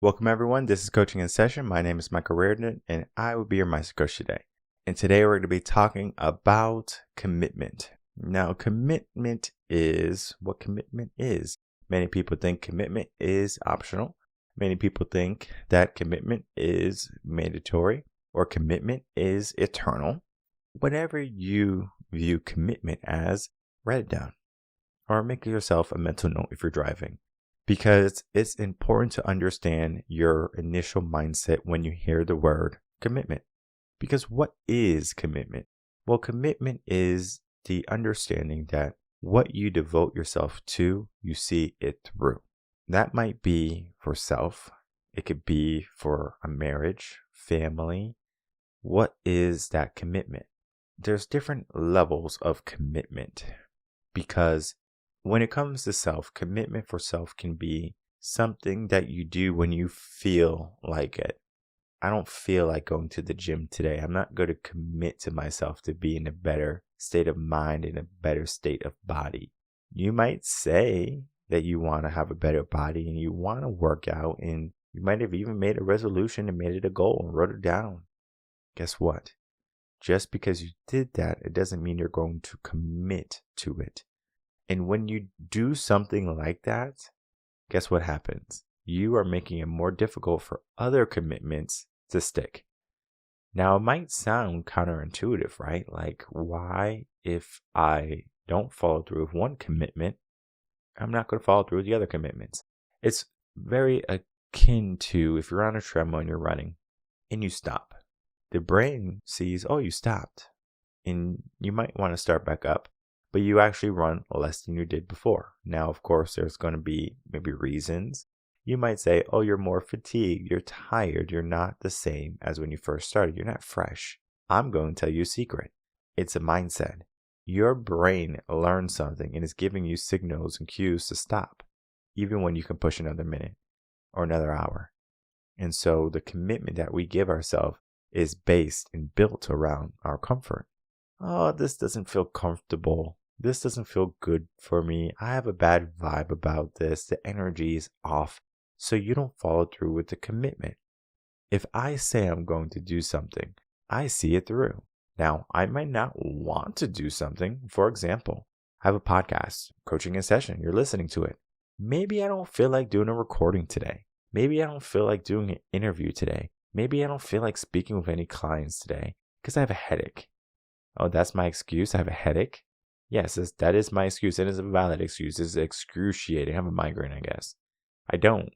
Welcome everyone, this is Coaching in Session. My name is Michael Rearden and I will be your Mindset Coach today. And today we're going to be talking about commitment. Now, commitment is what commitment is. Many people think commitment is optional. Many people think that commitment is mandatory or commitment is eternal. Whatever you view commitment as, write it down or make yourself a mental note if you're driving. Because it's important to understand your initial mindset when you hear the word commitment. Because what is commitment? Well, commitment is the understanding that what you devote yourself to, you see it through. That might be for self. It could be for a marriage, family. What is that commitment? There's different levels of commitment because when it comes to self, commitment for self can be something that you do when you feel like it. I don't feel like going to the gym today. I'm not going to commit to myself to be in a better state of mind and a better state of body. You might say that you want to have a better body and you want to work out, and you might have even made a resolution and made it a goal and wrote it down. Guess what? Just because you did that, it doesn't mean you're going to commit to it. And when you do something like that, guess what happens? You are making it more difficult for other commitments to stick. Now, it might sound counterintuitive, right? Like, why, if I don't follow through with one commitment, I'm not going to follow through with the other commitments? It's very akin to if you're on a treadmill and you're running and you stop. The brain sees, oh, you stopped. And you might want to start back up. But you actually run less than you did before. Now, of course, there's going to be maybe reasons. You might say, oh, you're more fatigued, you're tired, you're not the same as when you first started, you're not fresh. I'm going to tell you a secret. It's a mindset. Your brain learns something and is giving you signals and cues to stop, even when you can push another minute or another hour. And so the commitment that we give ourselves is based and built around our comfort. Oh, this doesn't feel comfortable. This doesn't feel good for me. I have a bad vibe about this. The energy is off. So you don't follow through with the commitment. If I say I'm going to do something, I see it through. Now, I might not want to do something. For example, I have a podcast, Coaching in Session. You're listening to it. Maybe I don't feel like doing a recording today. Maybe I don't feel like doing an interview today. Maybe I don't feel like speaking with any clients today because I have a headache. Oh, that's my excuse? I have a headache? Yes, that is my excuse. It is a valid excuse. It's excruciating. I have a migraine, I guess. I don't,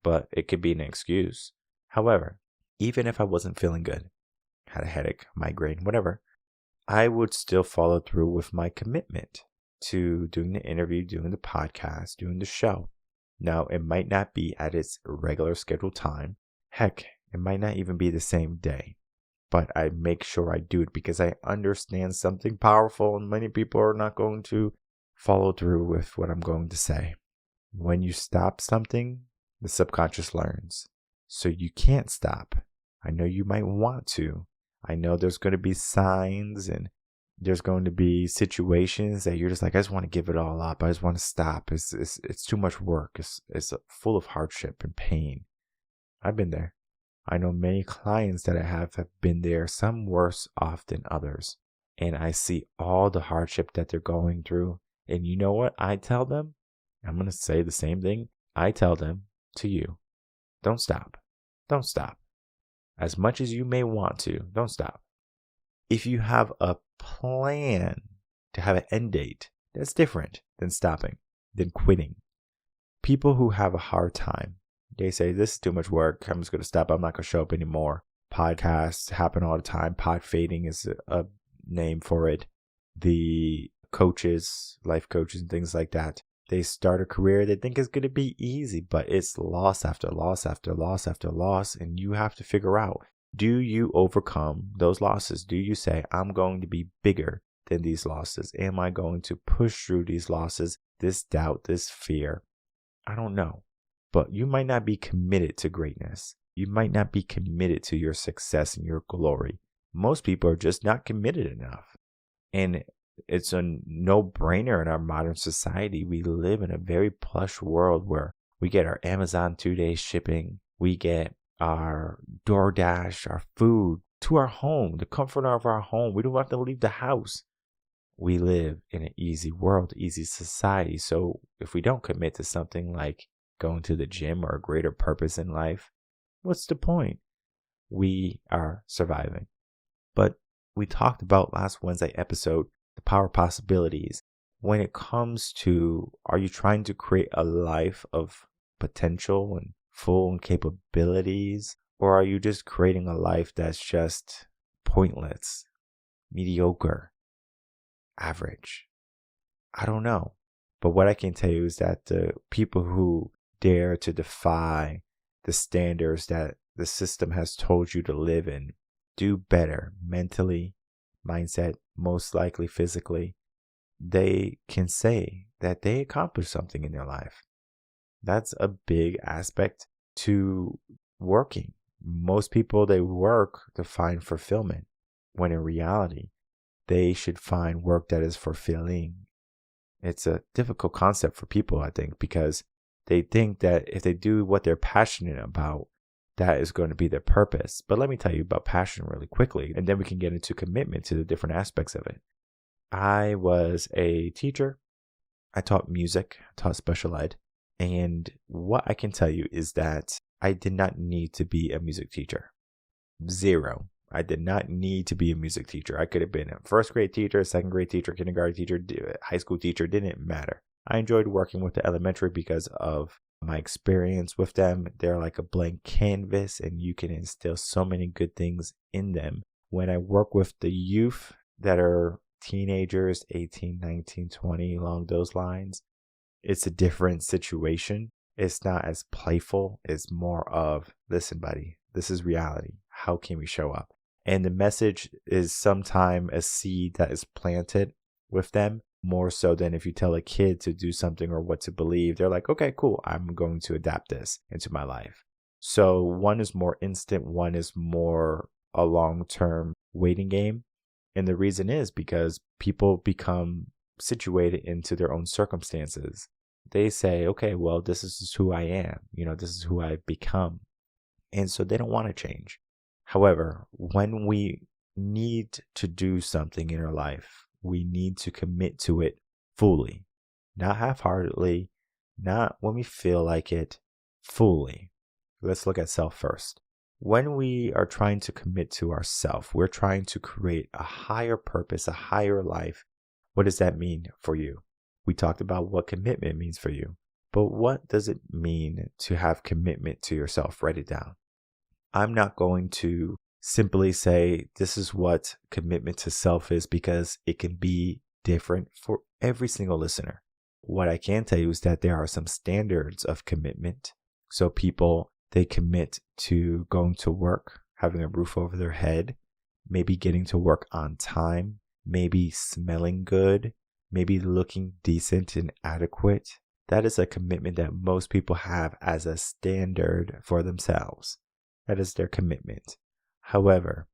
but it could be an excuse. However, even if I wasn't feeling good, had a headache, migraine, whatever, I would still follow through with my commitment to doing the interview, doing the podcast, doing the show. Now, it might not be at its regular scheduled time. Heck, it might not even be the same day. But I make sure I do it because I understand something powerful and many people are not going to follow through with what I'm going to say. When you stop something, the subconscious learns. So you can't stop. I know you might want to. I know there's going to be signs and there's going to be situations that you're just like, I just want to give it all up. I just want to stop. It's too much work. It's full of hardship and pain. I've been there. I know many clients that I have been there, some worse off than others. And I see all the hardship that they're going through. And you know what I tell them? I'm going to say the same thing I tell them to you. Don't stop. Don't stop. As much as you may want to, don't stop. If you have a plan to have an end date, that's different than stopping, than quitting. People who have a hard time, they say, this is too much work. I'm just going to stop. I'm not going to show up anymore. Podcasts happen all the time. Pod fading is a name for it. The coaches, life coaches and things like that, they start a career they think is going to be easy, but it's loss after loss after loss after loss. And you have to figure out, do you overcome those losses? Do you say, I'm going to be bigger than these losses? Am I going to push through these losses, this doubt, this fear? I don't know. But you might not be committed to greatness. You might not be committed to your success and your glory. Most people are just not committed enough. And it's a no-brainer in our modern society. We live in a very plush world where we get our Amazon 2-day shipping. We get our DoorDash, our food to our home, the comfort of our home. We don't have to leave the house. We live in an easy world, easy society. So if we don't commit to something like going to the gym or a greater purpose in life, what's the point? We are surviving. But we talked about last Wednesday episode, the power of possibilities. When it comes to, are you trying to create a life of potential and full capabilities? Or are you just creating a life that's just pointless, mediocre, average? I don't know. But what I can tell you is that the people who dare to defy the standards that the system has told you to live in do better mentally, mindset, most likely physically. They can say that they accomplished something in their life. That's a big aspect to working. Most people, they work to find fulfillment, when in reality, they should find work that is fulfilling. It's a difficult concept for people, I think, because they think that if they do what they're passionate about, that is going to be their purpose. But let me tell you about passion really quickly, and then we can get into commitment to the different aspects of it. I was a teacher. I taught music, taught special ed. And what I can tell you is that I did not need to be a music teacher. Zero. I did not need to be a music teacher. I could have been a first grade teacher, second grade teacher, kindergarten teacher, high school teacher. Didn't matter. I enjoyed working with the elementary because of my experience with them. They're like a blank canvas and you can instill so many good things in them. When I work with the youth that are teenagers, 18, 19, 20, along those lines, it's a different situation. It's not as playful. It's more of, listen, buddy, this is reality. How can we show up? And the message is sometime a seed that is planted with them, more so than if you tell a kid to do something or what to believe. They're like, okay, cool. I'm going to adapt this into my life. So one is more instant. One is more a long-term waiting game. And the reason is because people become situated into their own circumstances. They say, okay, well, this is who I am. This is who I've become. And so they don't want to change. However, when we need to do something in our life, we need to commit to it fully, not half-heartedly, not when we feel like it, fully. Let's look at self first. When we are trying to commit to ourself, we're trying to create a higher purpose, a higher life. What does that mean for you? We talked about what commitment means for you, but what does it mean to have commitment to yourself? Write it down. I'm not going to simply say this is what commitment to self is because it can be different for every single listener. What I can tell you is that there are some standards of commitment. So people, they commit to going to work, having a roof over their head, maybe getting to work on time, maybe smelling good, maybe looking decent and adequate. That is a commitment that most people have as a standard for themselves. That is their commitment. However,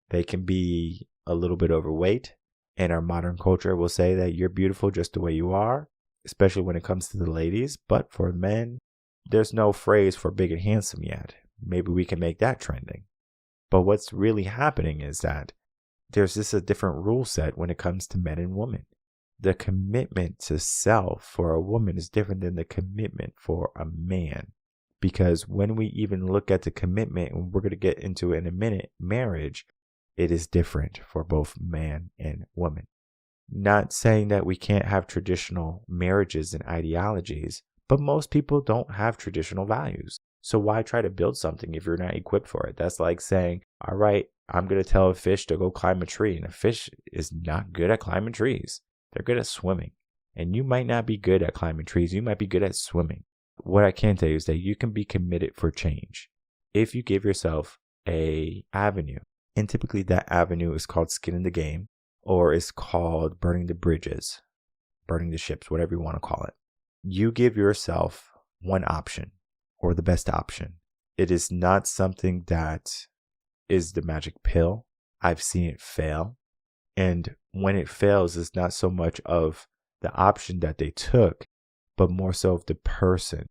they can be a little bit overweight, and our modern culture will say that you're beautiful just the way you are, especially when it comes to the ladies. But for men, there's no phrase for big and handsome yet. Maybe we can make that trending. But what's really happening is that there's just a different rule set when it comes to men and women. The commitment to self for a woman is different than the commitment for a man. Because when we even look at the commitment, and we're going to get into it in a minute, marriage, it is different for both man and woman. Not saying that we can't have traditional marriages and ideologies, but most people don't have traditional values. So why try to build something if you're not equipped for it? That's like saying, all right, I'm going to tell a fish to go climb a tree. And a fish is not good at climbing trees. They're good at swimming. And you might not be good at climbing trees. You might be good at swimming. What I can tell you is that you can be committed for change if you give yourself an avenue. And typically that avenue is called skin in the game, or it's called burning the bridges, burning the ships, whatever you want to call it. You give yourself one option or the best option. It is not something that is the magic pill. I've seen it fail. And when it fails, it's not so much of the option that they took, but more so of the person.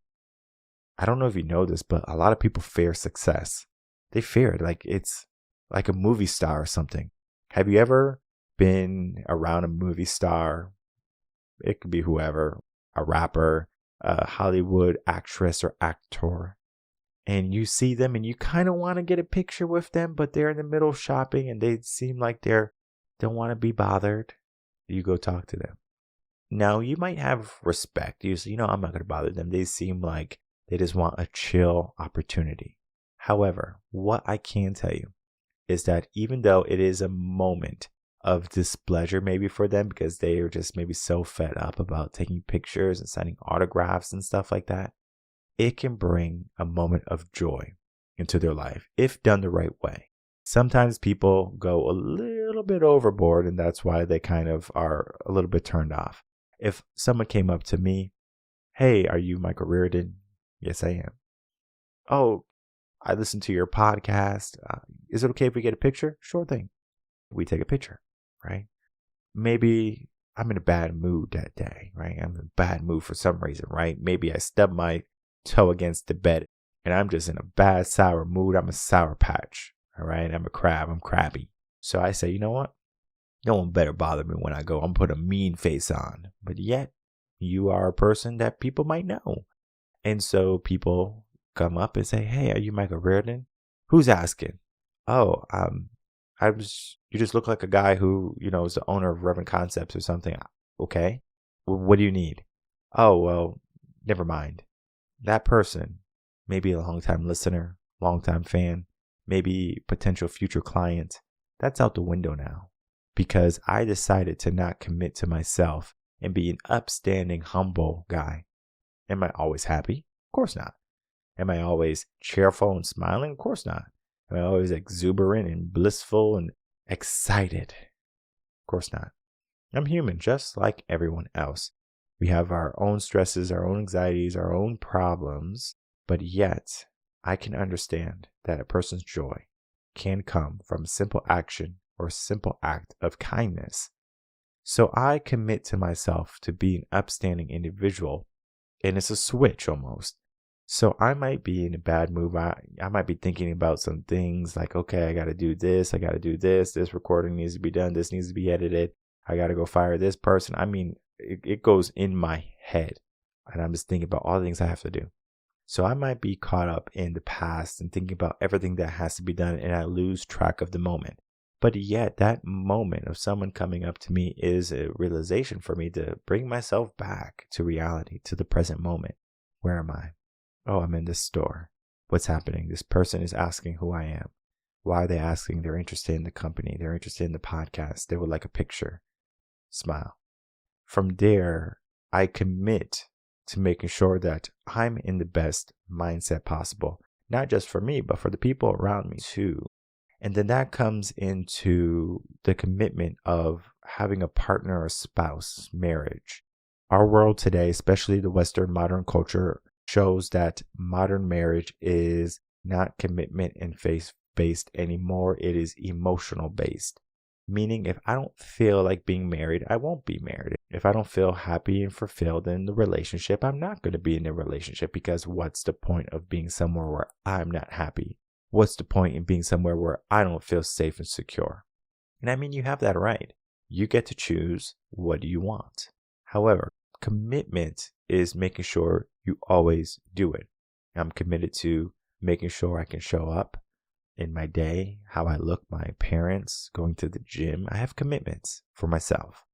I don't know if you know this, but a lot of people fear success. They fear it like it's like a movie star or something. Have you ever been around a movie star? It could be whoever, a rapper, a Hollywood actress or actor. And you see them and you kind of want to get a picture with them, but they're in the middle of shopping and they seem like they don't want to be bothered. You go talk to them. Now, you might have respect. You say, I'm not going to bother them. They seem like they just want a chill opportunity. However, what I can tell you is that even though it is a moment of displeasure maybe for them because they are just maybe so fed up about taking pictures and signing autographs and stuff like that, it can bring a moment of joy into their life if done the right way. Sometimes people go a little bit overboard, and that's why they kind of are a little bit turned off. If someone came up to me, "Hey, are you Michael Rearden?" "Yes, I am." "Oh, I listened to your podcast. Is it okay if we get a picture?" "Sure thing." We take a picture, right? Maybe I'm in a bad mood that day, right? I'm in a bad mood for some reason, right? Maybe I stubbed my toe against the bed and I'm just in a bad, sour mood. I'm a sour patch, all right? I'm a crab. I'm crabby. So I say, you know what? No one better bother me when I go. I'm putting a mean face on. But yet, you are a person that people might know. And so people come up and say, "Hey, are you Michael Rearden?" "Who's asking?" "Oh, you just look like a guy who, is the owner of Reven Concepts or something." "Okay. Well, what do you need?" "Oh, well, never mind." That person, maybe a long-time listener, long-time fan, maybe potential future client, that's out the window now. Because I decided to not commit to myself and be an upstanding, humble guy. Am I always happy? Of course not. Am I always cheerful and smiling? Of course not. Am I always exuberant and blissful and excited? Of course not. I'm human, just like everyone else. We have our own stresses, our own anxieties, our own problems, but yet I can understand that a person's joy can come from simple action or simple act of kindness. So I commit to myself to be an upstanding individual, and it's a switch almost. So I might be in a bad mood. I might be thinking about some things like, okay, I got to do this. I got to do this. This recording needs to be done. This needs to be edited. I got to go fire this person. I mean, it goes in my head, and I'm just thinking about all the things I have to do. So I might be caught up in the past and thinking about everything that has to be done, and I lose track of the moment. But yet that moment of someone coming up to me is a realization for me to bring myself back to reality, to the present moment. Where am I? Oh, I'm in this store. What's happening? This person is asking who I am. Why are they asking? They're interested in the company. They're interested in the podcast. They would like a picture. Smile. From there, I commit to making sure that I'm in the best mindset possible. Not just for me, but for the people around me too. And then that comes into the commitment of having a partner or spouse, marriage. Our world today, especially the Western modern culture, shows that modern marriage is not commitment and faith-based anymore. It is emotional based. Meaning if I don't feel like being married, I won't be married. If I don't feel happy and fulfilled in the relationship, I'm not going to be in the relationship, because what's the point of being somewhere where I'm not happy? What's the point in being somewhere where I don't feel safe and secure? And I mean, you have that right. You get to choose what you want. However, commitment is making sure you always do it. I'm committed to making sure I can show up in my day, how I look, my appearance, going to the gym. I have commitments for myself.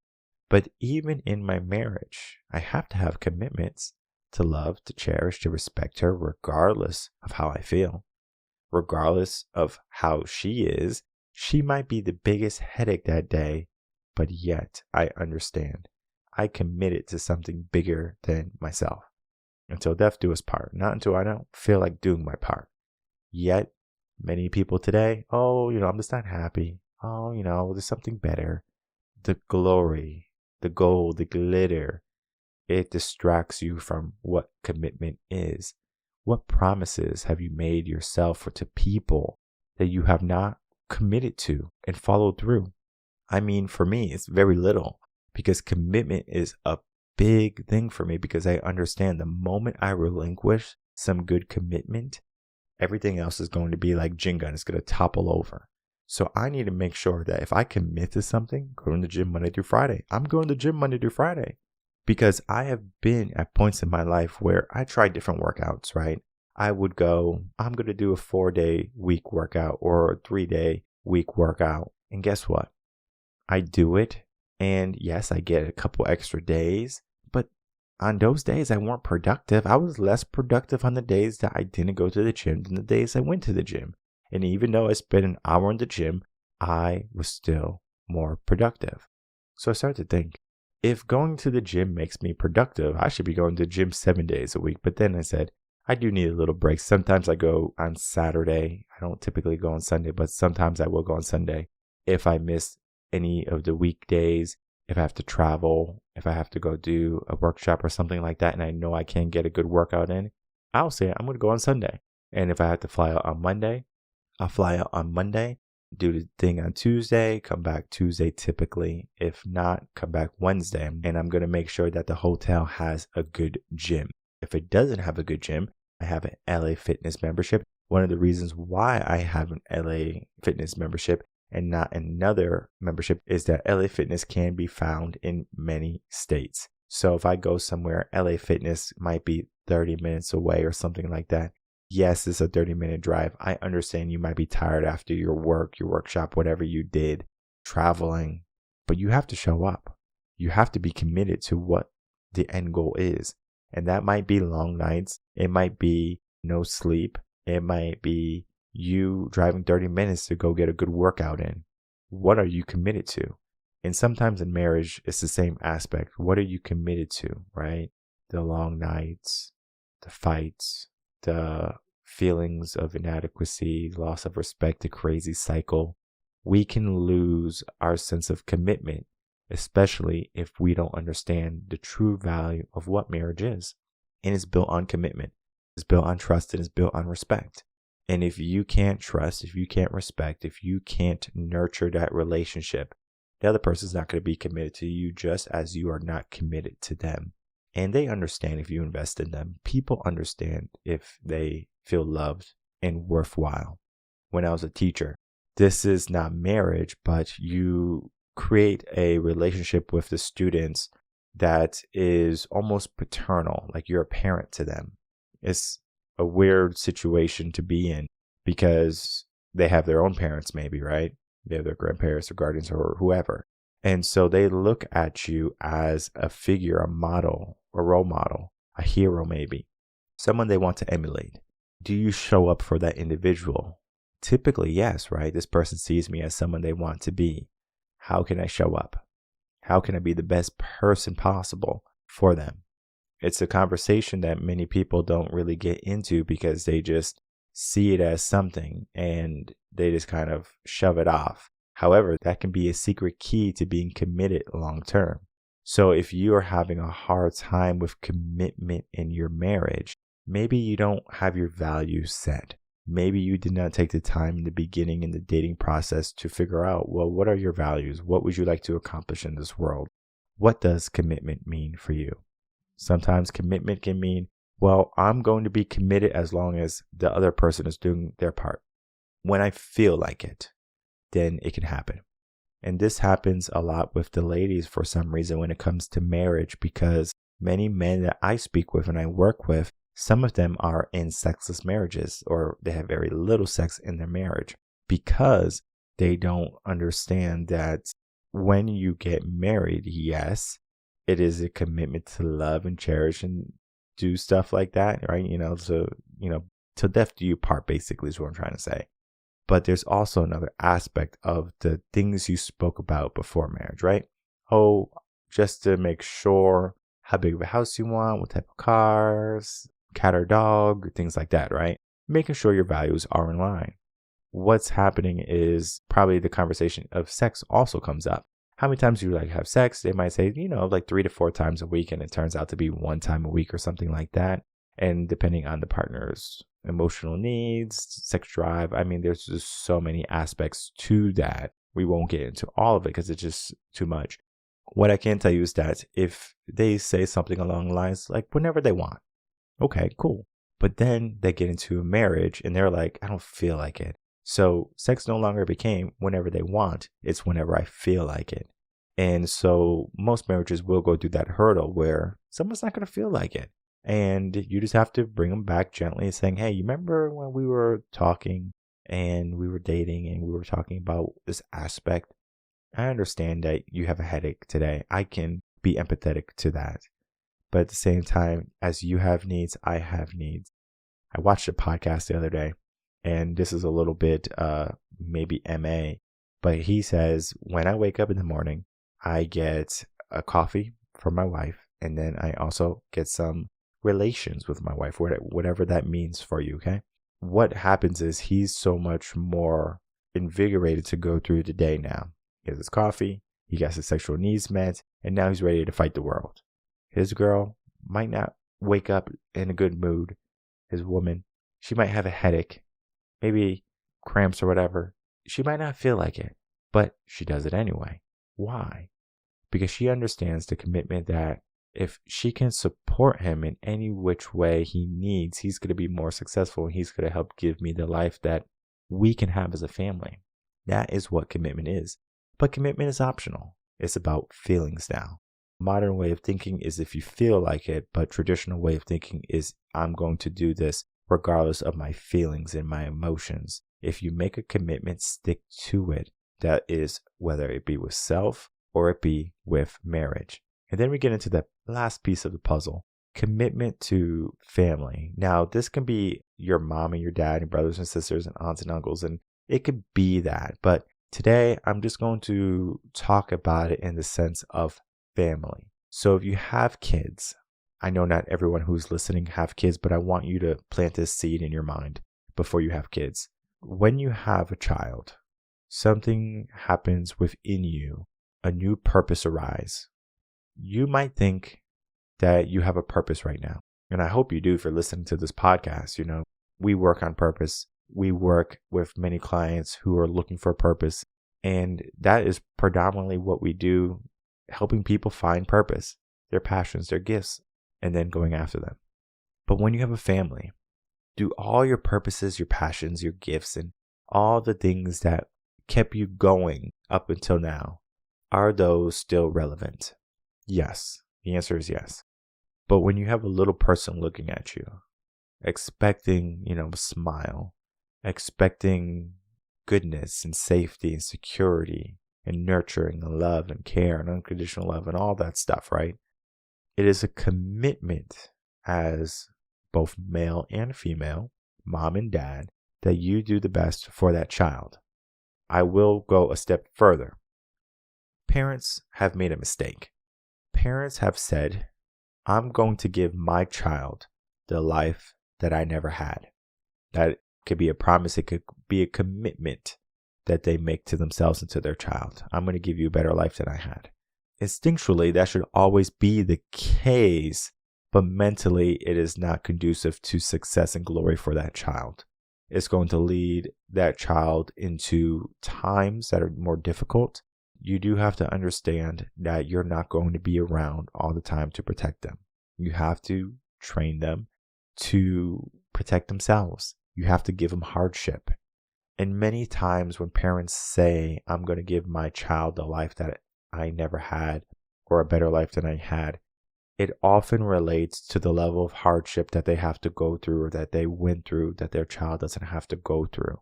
But even in my marriage, I have to have commitments to love, to cherish, to respect her, regardless of how I feel. Regardless of how she is, she might be the biggest headache that day, but yet I understand. I committed to something bigger than myself. Until death do us part, not until I don't feel like doing my part. Yet, many people today, I'm just not happy. There's something better. The glory, the gold, the glitter, it distracts you from what commitment is. What promises have you made yourself or to people that you have not committed to and followed through? I mean, for me, it's very little, because commitment is a big thing for me, because I understand the moment I relinquish some good commitment, everything else is going to be like Jenga and it's going to topple over. So I need to make sure that if I commit to something, going to the gym Monday through Friday, I'm going to the gym Monday through Friday. Because I have been at points in my life where I tried different workouts, right? I would go, I'm going to do a 4-day week workout or a 3-day week workout. And guess what? I do it. And yes, I get a couple extra days. But on those days, I weren't productive. I was less productive on the days that I didn't go to the gym than the days I went to the gym. And even though I spent an hour in the gym, I was still more productive. So I started to think, if going to the gym makes me productive, I should be going to the gym 7 days a week. But then I said, I do need a little break. Sometimes I go on Saturday. I don't typically go on Sunday, but sometimes I will go on Sunday. If I miss any of the weekdays, if I have to travel, if I have to go do a workshop or something like that, and I know I can't get a good workout in, I'll say I'm going to go on Sunday. And if I have to fly out on Monday, I'll fly out on Monday, do the thing on Tuesday, come back Tuesday typically. If not, come back Wednesday. And I'm going to make sure that the hotel has a good gym. If it doesn't have a good gym, I have an LA Fitness membership. One of the reasons why I have an LA Fitness membership and not another membership is that LA Fitness can be found in many states. So if I go somewhere, LA Fitness might be 30 minutes away or something like that. Yes, it's a 30-minute drive. I understand you might be tired after your work, your workshop, whatever you did, traveling, but you have to show up. You have to be committed to what the end goal is. And that might be long nights. It might be no sleep. It might be you driving 30 minutes to go get a good workout in. What are you committed to? And sometimes in marriage, it's the same aspect. What are you committed to, right? The long nights, the fights, the feelings of inadequacy, loss of respect, the crazy cycle. We can lose our sense of commitment, especially if we don't understand the true value of what marriage is. And it's built on commitment. It's built on trust and it's built on respect. And if you can't trust, if you can't respect, if you can't nurture that relationship, the other person's not going to be committed to you just as you are not committed to them. And they understand if you invest in them. People understand if they feel loved and worthwhile. When I was a teacher, this is not marriage, but you create a relationship with the students that is almost paternal, like you're a parent to them. It's a weird situation to be in because they have their own parents maybe, right? They have their grandparents or guardians or whoever. And so they look at you as a figure, a model, a role model, a hero maybe, someone they want to emulate. Do you show up for that individual? Typically, yes, right? This person sees me as someone they want to be. How can I show up? How can I be the best person possible for them? It's a conversation that many people don't really get into because they just see it as something and they just kind of shove it off. However, that can be a secret key to being committed long term. So if you are having a hard time with commitment in your marriage, maybe you don't have your values set. Maybe you did not take the time in the beginning in the dating process to figure out, well, what are your values? What would you like to accomplish in this world? What does commitment mean for you? Sometimes commitment can mean, well, I'm going to be committed as long as the other person is doing their part. When I feel like it, then it can happen. And this happens a lot with the ladies for some reason when it comes to marriage, because many men that I speak with and I work with, some of them are in sexless marriages or they have very little sex in their marriage because they don't understand that when you get married, yes, it is a commitment to love and cherish and do stuff like that, right? Till death do you part, basically is what I'm trying to say. But there's also another aspect of the things you spoke about before marriage, right? Oh, just to make sure how big of a house you want, what type of cars, cat or dog, things like that, right? Making sure your values are in line. What's happening is probably the conversation of sex also comes up. How many times do you have sex? They might say, 3 to 4 times a week, and it turns out to be 1 time a week or something like that. And depending on the partner's emotional needs, sex drive, there's just so many aspects to that. We won't get into all of it because it's just too much. What I can tell you is that if they say something along the lines like whenever they want, okay, cool. But then they get into a marriage and they're like, I don't feel like it. So sex no longer became whenever they want. It's whenever I feel like it. And so most marriages will go through that hurdle where someone's not going to feel like it. And you just have to bring them back gently and saying, hey, you remember when we were talking and we were dating and we were talking about this aspect? I understand that you have a headache today. I can be empathetic to that. But at the same time, as you have needs, I have needs. I watched a podcast the other day, and this is a little bit maybe MA, but he says, when I wake up in the morning, I get a coffee from my wife, and then I also get some relations with my wife, whatever that means for you, okay? What happens is he's so much more invigorated to go through the day now. He has his coffee, he got his sexual needs met, and now he's ready to fight the world. His girl might not wake up in a good mood. His woman, she might have a headache, maybe cramps or whatever. She might not feel like it, but she does it anyway. Why? Because she understands the commitment that if she can support him in any which way he needs, he's going to be more successful and he's going to help give me the life that we can have as a family. That is what commitment is. But commitment is optional. It's about feelings now. Modern way of thinking is if you feel like it, but traditional way of thinking is I'm going to do this regardless of my feelings and my emotions. If you make a commitment, stick to it. That is whether it be with self or it be with marriage. And then we get into the last piece of the puzzle, commitment to family. Now, this can be your mom and your dad and brothers and sisters and aunts and uncles, and it could be that. But today, I'm just going to talk about it in the sense of family. So if you have kids, I know not everyone who's listening have kids, but I want you to plant this seed in your mind before you have kids. When you have a child, something happens within you, a new purpose arises. You might think that you have a purpose right now. And I hope you do if you're listening to this podcast. You know, we work on purpose. We work with many clients who are looking for a purpose. And that is predominantly what we do, helping people find purpose, their passions, their gifts, and then going after them. But when you have a family, do all your purposes, your passions, your gifts, and all the things that kept you going up until now, are those still relevant? Yes. The answer is yes. But when you have a little person looking at you, expecting, a smile, expecting goodness and safety and security and nurturing and love and care and unconditional love and all that stuff, right? It is a commitment as both male and female, mom and dad, that you do the best for that child. I will go a step further. Parents have made a mistake. Parents have said, I'm going to give my child the life that I never had. That could be a promise. It could be a commitment that they make to themselves and to their child. I'm going to give you a better life than I had. Instinctually, that should always be the case, but mentally, it is not conducive to success and glory for that child. It's going to lead that child into times that are more difficult. You do have to understand that you're not going to be around all the time to protect them. You have to train them to protect themselves. You have to give them hardship. And many times when parents say, I'm going to give my child the life that I never had or a better life than I had, it often relates to the level of hardship that they have to go through or that they went through that their child doesn't have to go through.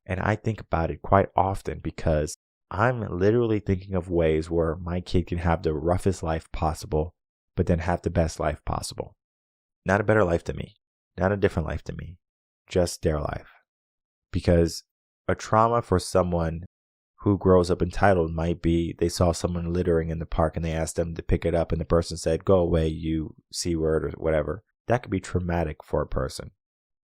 And I think about it quite often because I'm literally thinking of ways where my kid can have the roughest life possible, but then have the best life possible. Not a better life to me, not a different life to me, just their life. Because a trauma for someone who grows up entitled might be they saw someone littering in the park and they asked them to pick it up and the person said, go away, you C-word or whatever. That could be traumatic for a person.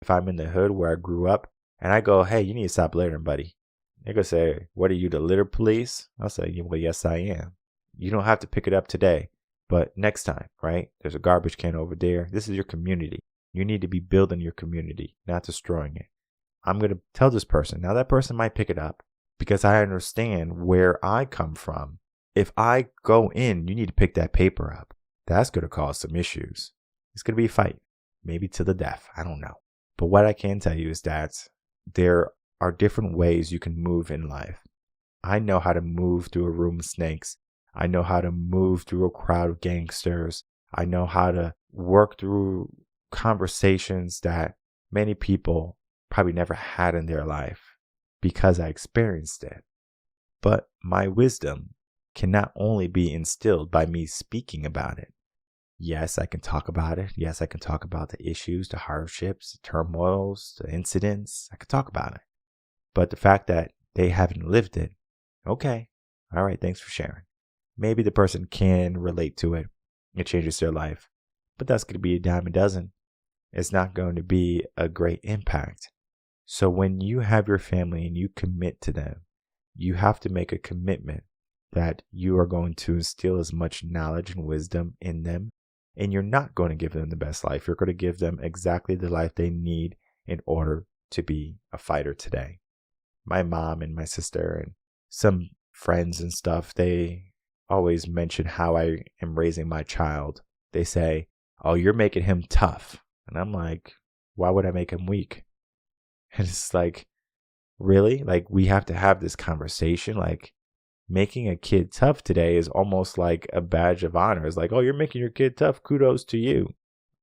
If I'm in the hood where I grew up and I go, hey, you need to stop littering, buddy. They're going to say, what are you, the litter police? I'll say, well, yes, I am. You don't have to pick it up today, but next time, right? There's a garbage can over there. This is your community. You need to be building your community, not destroying it. I'm going to tell this person. Now that person might pick it up because I understand where I come from. If I go in, you need to pick that paper up. That's going to cause some issues. It's going to be a fight. maybe to the death. I don't know. But what I can tell you is that there are different ways you can move in life. I know how to move through a room of snakes. I know how to move through a crowd of gangsters. I know how to work through conversations that many people probably never had in their life because I experienced it. But my wisdom can not only be instilled by me speaking about it. Yes, I can talk about it. Yes, I can talk about the issues, the hardships, the turmoils, the incidents. I can talk about it. But the fact that they haven't lived it, okay, all right, thanks for sharing. Maybe the person can relate to it. It changes their life. But that's going to be a dime a dozen. It's not going to be a great impact. So when you have your family and you commit to them, you have to make a commitment that you are going to instill as much knowledge and wisdom in them. And you're not going to give them the best life. You're going to give them exactly the life they need in order to be a fighter today. My mom and my sister and some friends and stuff, they always mention how I am raising my child. They say, "Oh, you're making him tough." And I'm like, why would I make him weak? And it's like, really? Like, we have to have this conversation? Like, making a kid tough today is almost like a badge of honor. It's like, oh, you're making your kid tough. Kudos to you.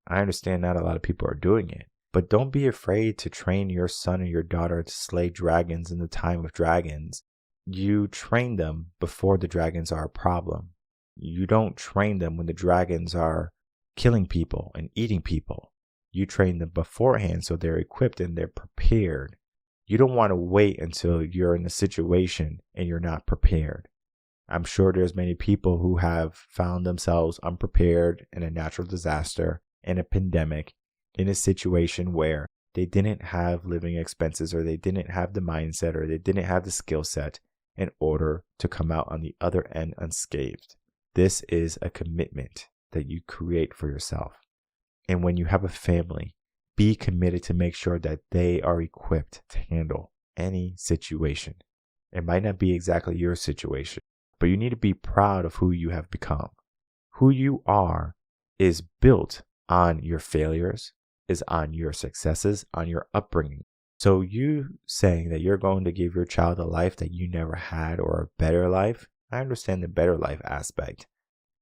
I understand not a lot of people are doing it. But don't be afraid to train your son or your daughter to slay dragons in the time of dragons. You train them before the dragons are a problem. You don't train them when the dragons are killing people and eating people. You train them beforehand so they're equipped and they're prepared. You don't want to wait until you're in a situation and you're not prepared. I'm sure there's many people who have found themselves unprepared in a natural disaster, in a pandemic, in a situation where they didn't have living expenses or they didn't have the mindset or they didn't have the skill set in order to come out on the other end unscathed. This is a commitment that you create for yourself. And when you have a family, be committed to make sure that they are equipped to handle any situation. It might not be exactly your situation, but you need to be proud of who you have become. Who you are is built on your failures, is on your successes, on your upbringing. So you saying that you're going to give your child a life that you never had or a better life, I understand the better life aspect,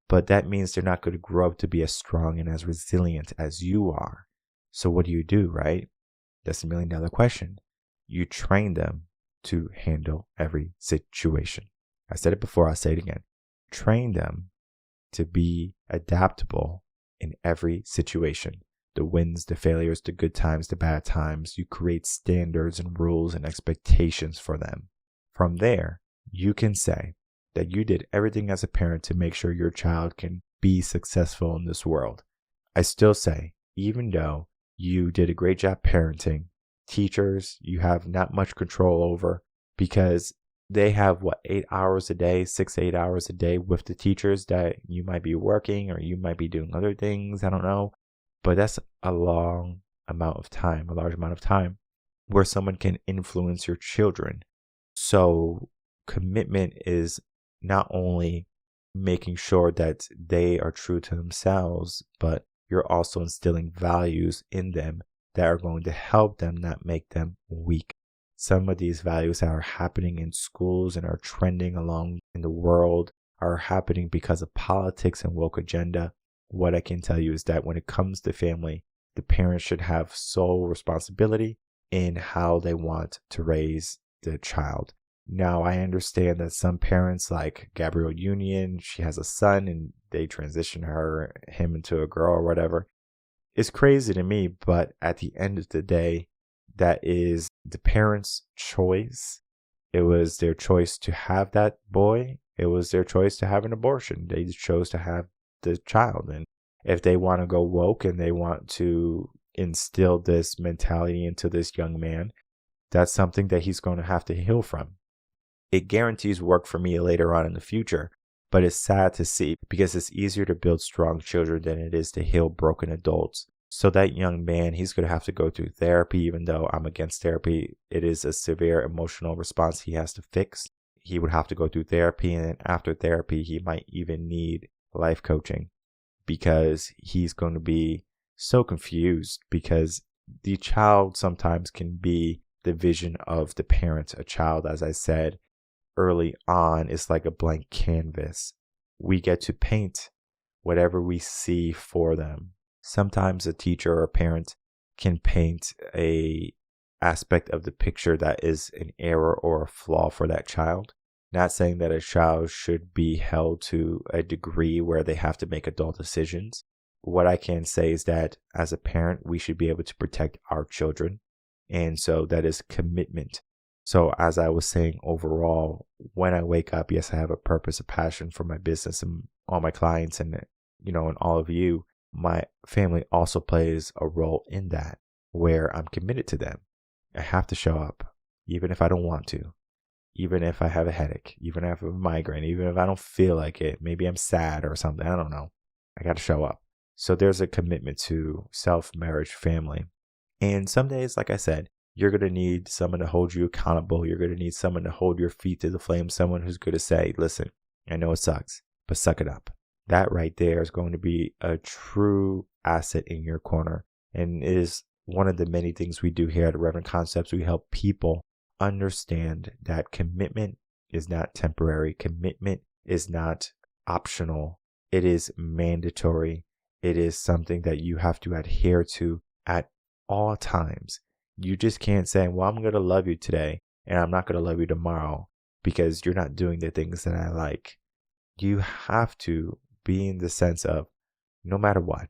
but that means they're not going to grow up to be as strong and as resilient as you are. So what do, right? That's the $1 million question. You train them to handle every situation. I said it before, I'll say it again. Train them to be adaptable in every situation. The wins, the failures, the good times, the bad times. You create standards and rules and expectations for them. From there, you can say that you did everything as a parent to make sure your child can be successful in this world. I still say, even though you did a great job parenting, teachers, you have not much control over because they have 8 hours a day, 6 to 8 hours a day with the teachers that you might be working or you might be doing other things. I don't know. But that's a large amount of time where someone can influence your children. So commitment is not only making sure that they are true to themselves, but you're also instilling values in them that are going to help them, not make them weak. Some of these values that are happening in schools and are trending along in the world are happening because of politics and woke agenda. What I can tell you is that when it comes to family, the parents should have sole responsibility in how they want to raise the child. Now, I understand that some parents, like Gabrielle Union, she has a son and they transition him into a girl or whatever. It's crazy to me, but at the end of the day, that is the parents' choice. It was their choice to have that boy. It was their choice to have an abortion. They chose to have the child. And if they want to go woke and they want to instill this mentality into this young man, that's something that he's going to have to heal from. It guarantees work for me later on in the future, but it's sad to see because it's easier to build strong children than it is to heal broken adults. So that young man, he's going to have to go through therapy. Even though I'm against therapy, it is a severe emotional response he has to fix. He would have to go through therapy, and then after therapy, he might even need life coaching because he's going to be so confused because the child sometimes can be the vision of the parent. A child, as I said early on, is like a blank canvas. We get to paint whatever we see for them. Sometimes a teacher or a parent can paint a aspect of the picture that is an error or a flaw for that child. Not saying that a child should be held to a degree where they have to make adult decisions. What I can say is that as a parent, we should be able to protect our children. And so that is commitment. So as I was saying, overall, when I wake up, yes, I have a purpose, a passion for my business and all my clients and, and all of you. My family also plays a role in that where I'm committed to them. I have to show up, even if I don't want to, even if I have a headache, even if I have a migraine, even if I don't feel like it, maybe I'm sad or something. I don't know. I got to show up. So there's a commitment to self, marriage, family. And some days, like I said, you're going to need someone to hold you accountable. You're going to need someone to hold your feet to the flame, someone who's going to say, listen, I know it sucks, but suck it up. That right there is going to be a true asset in your corner. And it is one of the many things we do here at Reven Concepts. We help people understand that commitment is not temporary. Commitment is not optional. It is mandatory. It is something that you have to adhere to at all times. You just can't say, well, I'm going to love you today and I'm not going to love you tomorrow because you're not doing the things that I like. You have to be in the sense of, no matter what,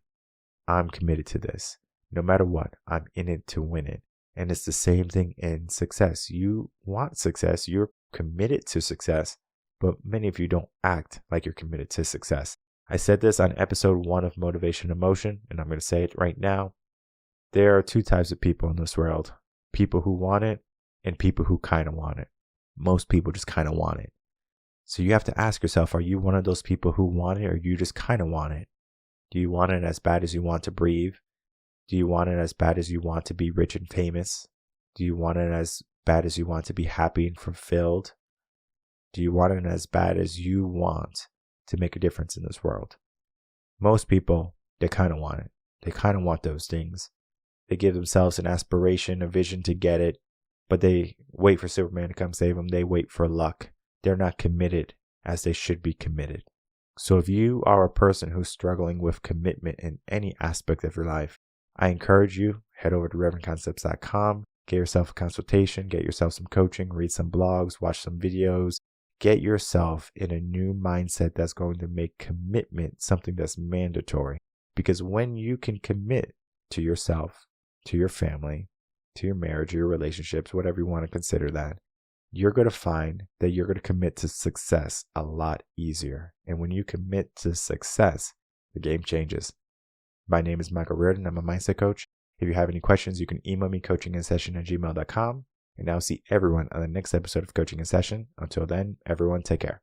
I'm committed to this. No matter what, I'm in it to win it. And it's the same thing in success. You want success. You're committed to success, but many of you don't act like you're committed to success. I said this on episode 1 of Motivation and Motion, and I'm going to say it right now. There are 2 types of people in this world. People who want it and people who kind of want it. Most people just kind of want it. So you have to ask yourself, are you one of those people who want it or you just kind of want it? Do you want it as bad as you want to breathe? Do you want it as bad as you want to be rich and famous? Do you want it as bad as you want to be happy and fulfilled? Do you want it as bad as you want to make a difference in this world? Most people, they kind of want it. They kind of want those things. They give themselves an aspiration, a vision to get it, but they wait for Superman to come save them. They wait for luck. They're not committed as they should be committed. So if you are a person who's struggling with commitment in any aspect of your life, I encourage you, head over to revenconcepts.com, get yourself a consultation, get yourself some coaching, read some blogs, watch some videos, get yourself in a new mindset that's going to make commitment something that's mandatory. Because when you can commit to yourself, to your family, to your marriage, your relationships, whatever you want to consider that, you're going to find that you're going to commit to success a lot easier. And when you commit to success, the game changes. My name is Michael Rearden. I'm a mindset coach. If you have any questions, you can email me coachinginsession@gmail.com. And I'll see everyone on the next episode of Coaching in Session. Until then, everyone take care.